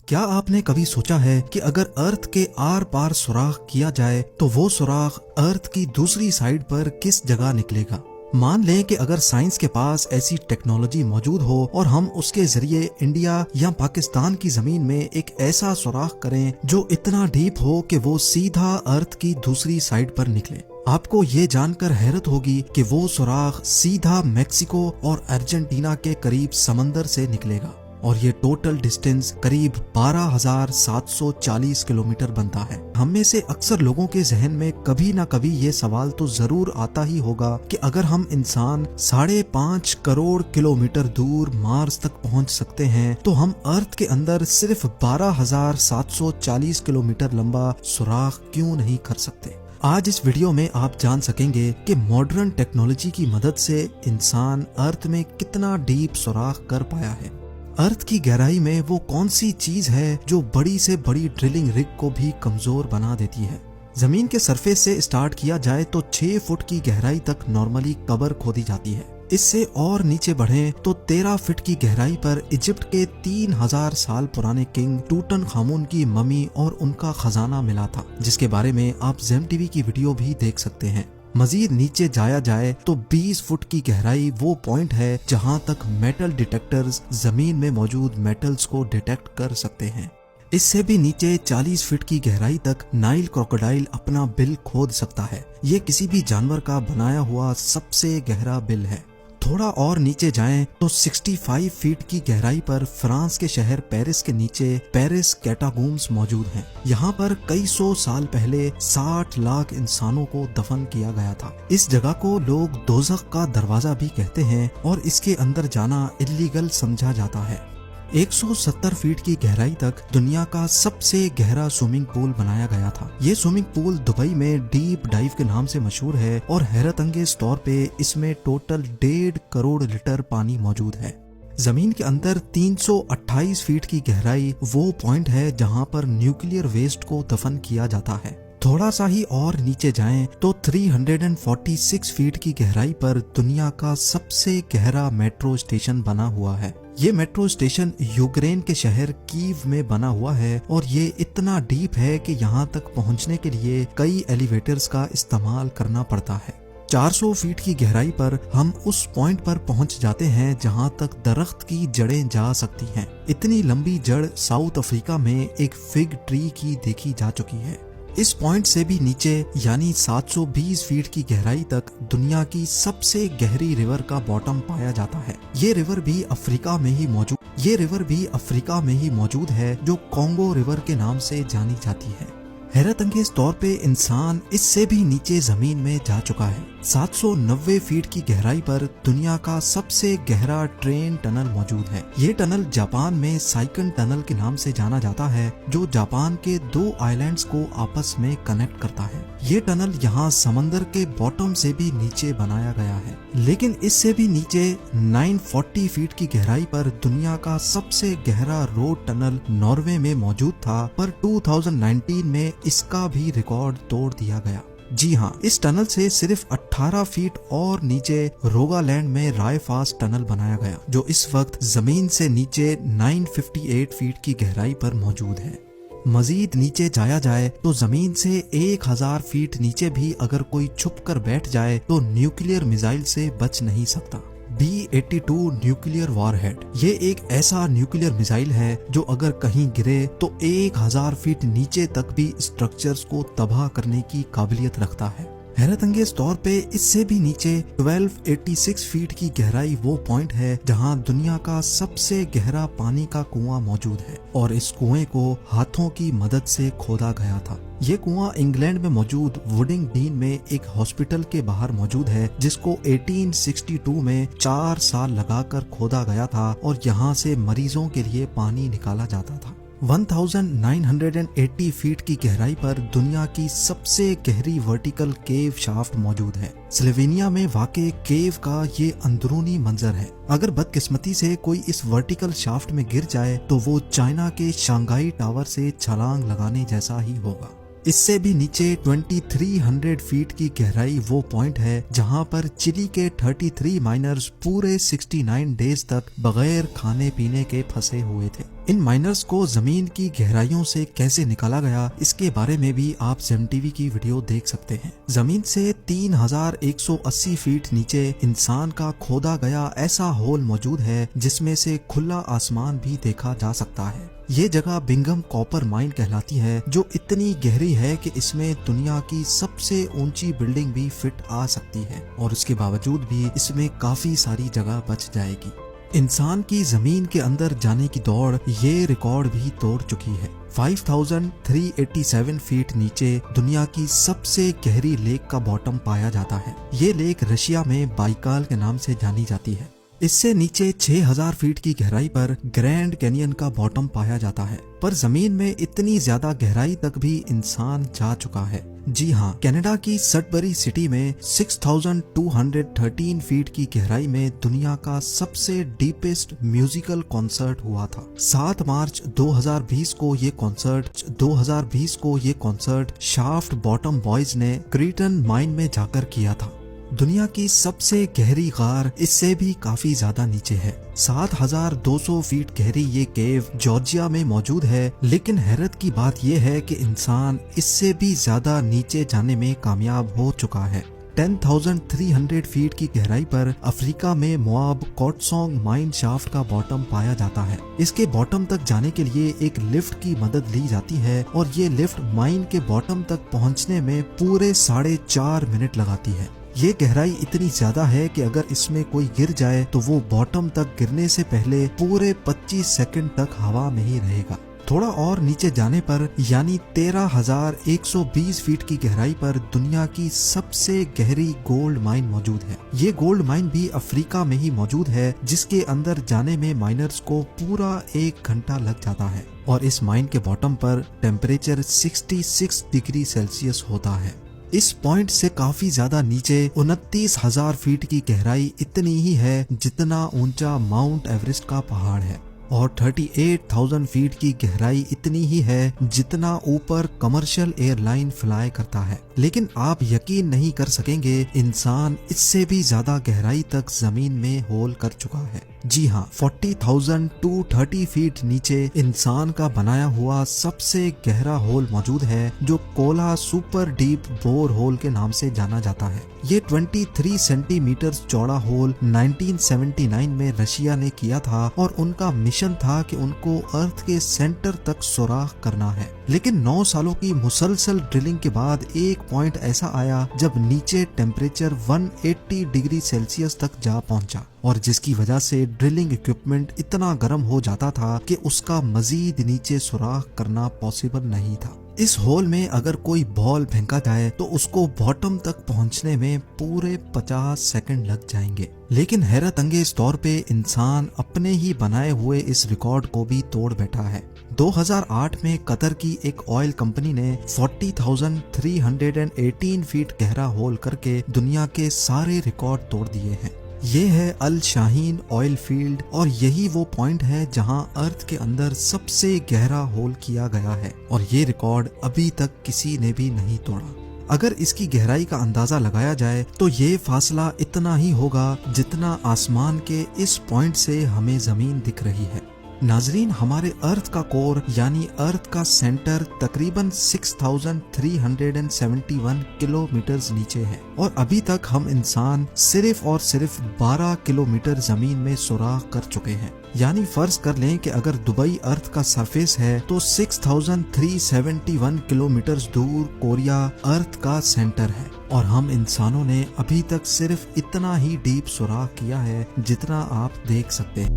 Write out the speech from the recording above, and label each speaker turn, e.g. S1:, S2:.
S1: کیا آپ نے کبھی سوچا ہے کہ اگر ارتھ کے آر پار سوراخ کیا جائے تو وہ سوراخ ارتھ کی دوسری سائیڈ پر کس جگہ نکلے گا؟ مان لیں کہ اگر سائنس کے پاس ایسی ٹیکنالوجی موجود ہو اور ہم اس کے ذریعے انڈیا یا پاکستان کی زمین میں ایک ایسا سوراخ کریں جو اتنا ڈیپ ہو کہ وہ سیدھا ارتھ کی دوسری سائیڈ پر نکلے، آپ کو یہ جان کر حیرت ہوگی کہ وہ سوراخ سیدھا میکسیکو اور ارجنٹینا کے قریب سمندر سے نکلے گا، اور یہ ٹوٹل ڈسٹینس قریب 12,740 کلومیٹر بنتا ہے۔ ہم میں سے اکثر لوگوں کے ذہن میں کبھی نہ کبھی یہ سوال تو ضرور آتا ہی ہوگا کہ اگر ہم انسان 5.5 کروڑ کلومیٹر دور مارس تک پہنچ سکتے ہیں تو ہم ارتھ کے اندر صرف 12,740 کلومیٹر لمبا سوراخ کیوں نہیں کر سکتے؟ آج اس ویڈیو میں آپ جان سکیں گے کہ ماڈرن ٹیکنالوجی کی مدد سے انسان ارتھ میں کتنا ڈیپ سوراخ کر پایا ہے۔ ارتھ کی گہرائی میں وہ کون سی چیز ہے جو بڑی سے بڑی ڈرلنگ رگ کو بھی کمزور بنا دیتی ہے؟ زمین کے سرفیس سے اسٹارٹ کیا جائے تو 6 فٹ کی گہرائی تک نارملی قبر کھودی جاتی ہے۔ اس سے اور نیچے بڑھیں تو 13 فٹ کی گہرائی پر ایجپٹ کے 3000 سال پرانے کنگ ٹوٹن خامون کی ممی اور ان کا خزانہ ملا تھا، جس کے بارے میں آپ زیم ٹی وی کی ویڈیو بھی دیکھ سکتے ہیں۔ مزید نیچے جایا جائے تو 20 فٹ کی گہرائی وہ پوائنٹ ہے جہاں تک میٹل ڈیٹیکٹرز زمین میں موجود میٹلز کو ڈیٹیکٹ کر سکتے ہیں۔ اس سے بھی نیچے 40 فٹ کی گہرائی تک نائل کروکوڈائل اپنا بل کھود سکتا ہے۔ یہ کسی بھی جانور کا بنایا ہوا سب سے گہرا بل ہے۔ تھوڑا اور نیچے جائیں تو 65 فٹ کی گہرائی پر فرانس کے شہر پیرس کے نیچے پیرس کیٹاکومبس موجود ہیں۔ یہاں پر کئی سو سال پہلے 60 لاکھ انسانوں کو دفن کیا گیا تھا۔ اس جگہ کو لوگ دوزخ کا دروازہ بھی کہتے ہیں اور اس کے اندر جانا الیگل سمجھا جاتا ہے۔ 170 فٹ کی گہرائی تک دنیا کا سب سے گہرا سوئمنگ پول بنایا گیا تھا۔ یہ سوئمنگ پول دبئی میں ڈیپ ڈائیو کے نام سے مشہور ہے اور حیرت انگیز طور پہ اس میں ٹوٹل 1.5 کروڑ لیٹر پانی موجود ہے۔ زمین کے اندر 328 فٹ کی گہرائی وہ پوائنٹ ہے جہاں پر نیوکلیئر ویسٹ کو دفن کیا جاتا ہے۔ تھوڑا سا ہی اور نیچے جائیں تو 346 فٹ کی گہرائی پر دنیا کا سب سے گہرا میٹرو اسٹیشن بنا ہوا ہے۔ یہ میٹرو اسٹیشن یوکرین کے شہر کیو میں بنا ہوا ہے اور یہ اتنا ڈیپ ہے کہ یہاں تک پہنچنے کے لیے کئی ایلیویٹرز کا استعمال کرنا پڑتا ہے۔ 400 فٹ کی گہرائی پر ہم اس پوائنٹ پر پہنچ جاتے ہیں جہاں تک درخت کی جڑیں جا سکتی ہیں۔ اتنی لمبی جڑ ساؤتھ افریقہ میں ایک فگ ٹری کی دیکھی جا چکی ہے۔ اس پوائنٹ سے بھی نیچے یعنی 720 فٹ کی گہرائی تک دنیا کی سب سے گہری ریور کا باٹم پایا جاتا ہے۔ یہ ریور بھی افریقہ میں ہی موجود ہے جو کانگو ریور کے نام سے جانی جاتی ہے۔ حیرت انگیز طور پہ انسان اس سے بھی نیچے زمین میں جا چکا ہے۔ 790 فٹ کی گہرائی پر دنیا کا سب سے گہرا ٹرین ٹنل موجود ہے۔ یہ ٹنل جاپان میں سائکن ٹنل کے نام سے جانا جاتا ہے جو جاپان کے 2 آئیلینڈز کو آپس میں کنیکٹ کرتا ہے۔ یہ ٹنل یہاں سمندر کے باٹم سے بھی نیچے بنایا گیا ہے، لیکن اس سے بھی نیچے 940 فٹ کی گہرائی پر دنیا کا سب سے گہرا روڈ ٹنل ناروے میں موجود تھا، پر 2019 میں اس کا بھی ریکارڈ توڑ دیا گیا۔ جی ہاں، اس ٹنل سے صرف 18 فٹ اور نیچے روگالینڈ میں رائے فاسٹ ٹنل بنایا گیا جو اس وقت زمین سے نیچے 958 فٹ کی گہرائی پر موجود ہے۔ مزید نیچے جایا جائے تو زمین سے 1000 فٹ نیچے بھی اگر کوئی چھپ کر بیٹھ جائے تو نیوکلیئر میزائل سے بچ نہیں سکتا۔ B-82 نیوکلیئر وار ہیڈ یہ ایک ایسا نیوکلیئر میزائل ہے جو اگر کہیں گرے تو 1000 فٹ نیچے تک بھی اسٹرکچرز کو تباہ کرنے کی قابلیت رکھتا ہے۔ حیرت انگیز طور پہ اس سے بھی نیچے 1286 فٹ کی گہرائی وہ پوائنٹ ہے جہاں دنیا کا سب سے گہرا پانی کا کنواں موجود ہے اور اس کنویں کو ہاتھوں کی مدد سے کھودا گیا تھا۔ یہ کنواں انگلینڈ میں موجود ووڈنگ ڈین میں ایک ہاسپٹل کے باہر موجود ہے جس کو 1862 میں 4 سال لگا کر کھودا گیا تھا اور یہاں سے مریضوں کے لیے پانی نکالا جاتا تھا۔ 1980 فٹ کی گہرائی پر دنیا کی سب سے گہری ورٹیکل کیو شافٹ موجود ہے۔ سلوینیا میں واقع کیو کا یہ اندرونی منظر ہے۔ اگر بدقسمتی سے کوئی اس ورٹیکل شافٹ میں گر جائے تو وہ چائنا کے شانگھائی ٹاور سے چھلانگ لگانے جیسا ہی ہوگا۔ اس سے بھی نیچے 2300 فیٹ کی گہرائی وہ پوائنٹ ہے جہاں پر چلی کے 33 مائنرز پورے 69 ڈیز تک بغیر کھانے پینے کے پھنسے ہوئے تھے۔ ان مائنرز کو زمین کی گہرائیوں سے کیسے نکالا گیا اس کے بارے میں بھی آپ زیم ٹی وی کی ویڈیو دیکھ سکتے ہیں۔ زمین سے 3180 فیٹ نیچے انسان کا کھودا گیا ایسا ہول موجود ہے جس میں سے کھلا آسمان بھی دیکھا جا سکتا ہے۔ یہ جگہ بنگم کاپر مائن کہلاتی ہے جو اتنی گہری ہے کہ اس میں دنیا کی سب سے اونچی بلڈنگ بھی فٹ آ سکتی ہے، اور اس کے باوجود بھی اس میں کافی ساری جگہ بچ جائے گی۔ انسان کی زمین کے اندر جانے کی دوڑ یہ ریکارڈ بھی توڑ چکی ہے۔ 5387 فیٹ نیچے دنیا کی سب سے گہری لیک کا باٹم پایا جاتا ہے۔ یہ لیک رشیا میں بائیکال کے نام سے جانی جاتی ہے۔ اس سے نیچے 6000 فیٹ کی گہرائی پر گرینڈ کینین کا باٹم پایا جاتا ہے، پر زمین میں اتنی زیادہ گہرائی تک بھی انسان جا چکا ہے۔ جی ہاں، کینیڈا کی سڈبری سٹی میں 6213 فیٹ کی گہرائی میں دنیا کا سب سے ڈیپسٹ میوزیکل کانسرٹ ہوا تھا۔ 7 مارچ 2020 کو یہ کانسرٹ شافٹ باٹم بوائز نے کریٹن مائن میں جا کر کیا تھا۔ دنیا کی سب سے گہری غار اس سے بھی کافی زیادہ نیچے ہے۔ 7200 فیٹ گہری یہ کیو جارجیا میں موجود ہے، لیکن حیرت کی بات یہ ہے کہ انسان اس سے بھی زیادہ نیچے جانے میں کامیاب ہو چکا ہے۔ 10300 فیٹ کی گہرائی پر افریقہ میں مواب کوٹسونگ مائن شافٹ کا باٹم پایا جاتا ہے۔ اس کے باٹم تک جانے کے لیے ایک لفٹ کی مدد لی جاتی ہے، اور یہ لفٹ مائن کے باٹم تک پہنچنے میں پورے 4.5 منٹ لگاتی ہے۔ یہ گہرائی اتنی زیادہ ہے کہ اگر اس میں کوئی گر جائے تو وہ باٹم تک گرنے سے پہلے پورے 25 سیکنڈ تک ہوا میں ہی رہے گا۔ تھوڑا اور نیچے جانے پر یعنی 13120 فیٹ کی گہرائی پر دنیا کی سب سے گہری گولڈ مائن موجود ہے۔ یہ گولڈ مائن بھی افریقہ میں ہی موجود ہے، جس کے اندر جانے میں مائنرز کو پورا 1 گھنٹہ لگ جاتا ہے، اور اس مائن کے باٹم پر ٹیمپریچر 66 ڈگری سیلسیس ہوتا ہے۔ اس پوائنٹ سے کافی زیادہ نیچے 29000 فیٹ کی گہرائی اتنی ہی ہے جتنا اونچا ماؤنٹ ایوریسٹ کا پہاڑ ہے، اور 38000 فیٹ کی گہرائی اتنی ہی ہے جتنا اوپر کمرشل ایئر لائن فلائی کرتا ہے۔ لیکن آپ یقین نہیں کر سکیں گے، انسان اس سے بھی زیادہ گہرائی تک زمین میں ہول کر چکا ہے۔ جی ہاں، 40230 فیٹ نیچے انسان کا بنایا ہوا سب سے گہرا ہول موجود ہے، جو کولا سپر ڈیپ بور ہول کے نام سے جانا جاتا ہے۔ یہ 23 سینٹی میٹر چوڑا ہول 1979 میں رشیا نے کیا تھا، اور ان کا مشن تھا کہ ان کو ارتھ کے سینٹر تک سوراخ کرنا ہے۔ لیکن 9 سالوں کی مسلسل ڈرلنگ کے بعد ایک پوائنٹ ایسا آیا جب نیچے ٹیمپریچر 180 ڈگری سیلسیس تک جا پہنچا، اور جس کی وجہ سے ڈرلنگ اکوپمنٹ اتنا گرم ہو جاتا تھا کہ اس کا مزید نیچے سوراخ کرنا پاسبل نہیں تھا۔ اس ہول میں اگر کوئی بال پھینکا جائے تو اس کو باٹم تک پہنچنے میں پورے 50 سیکنڈ لگ جائیں گے۔ لیکن حیرت انگیز طور پہ انسان اپنے ہی بنائے ہوئے اس ریکارڈ کو بھی توڑ بیٹھا ہے۔ 2008 میں قطر کی ایک آئل کمپنی نے 40318 فیٹ گہرا ہول کر کے دنیا کے سارے ریکارڈ توڑ دیے ہیں۔ یہ ہے الشاہین آئل فیلڈ، اور یہی وہ پوائنٹ ہے جہاں ارتھ کے اندر سب سے گہرا ہول کیا گیا ہے، اور یہ ریکارڈ ابھی تک کسی نے بھی نہیں توڑا۔ اگر اس کی گہرائی کا اندازہ لگایا جائے تو یہ فاصلہ اتنا ہی ہوگا جتنا آسمان کے اس پوائنٹ سے ہمیں زمین دکھ رہی ہے۔ ناظرین، ہمارے ارتھ کا کور یعنی ارتھ کا سینٹر تقریباً 6371 کلومیٹرز نیچے ہے، اور ابھی تک ہم انسان صرف اور صرف 12 کلومیٹر زمین میں سوراخ کر چکے ہیں۔ یعنی فرض کر لیں کہ اگر دبئی ارتھ کا سرفیس ہے تو 6371 کلومیٹرز دور کوریا ارتھ کا سینٹر ہے، اور ہم انسانوں نے ابھی تک صرف اتنا ہی ڈیپ سوراخ کیا ہے جتنا آپ دیکھ سکتے ہیں۔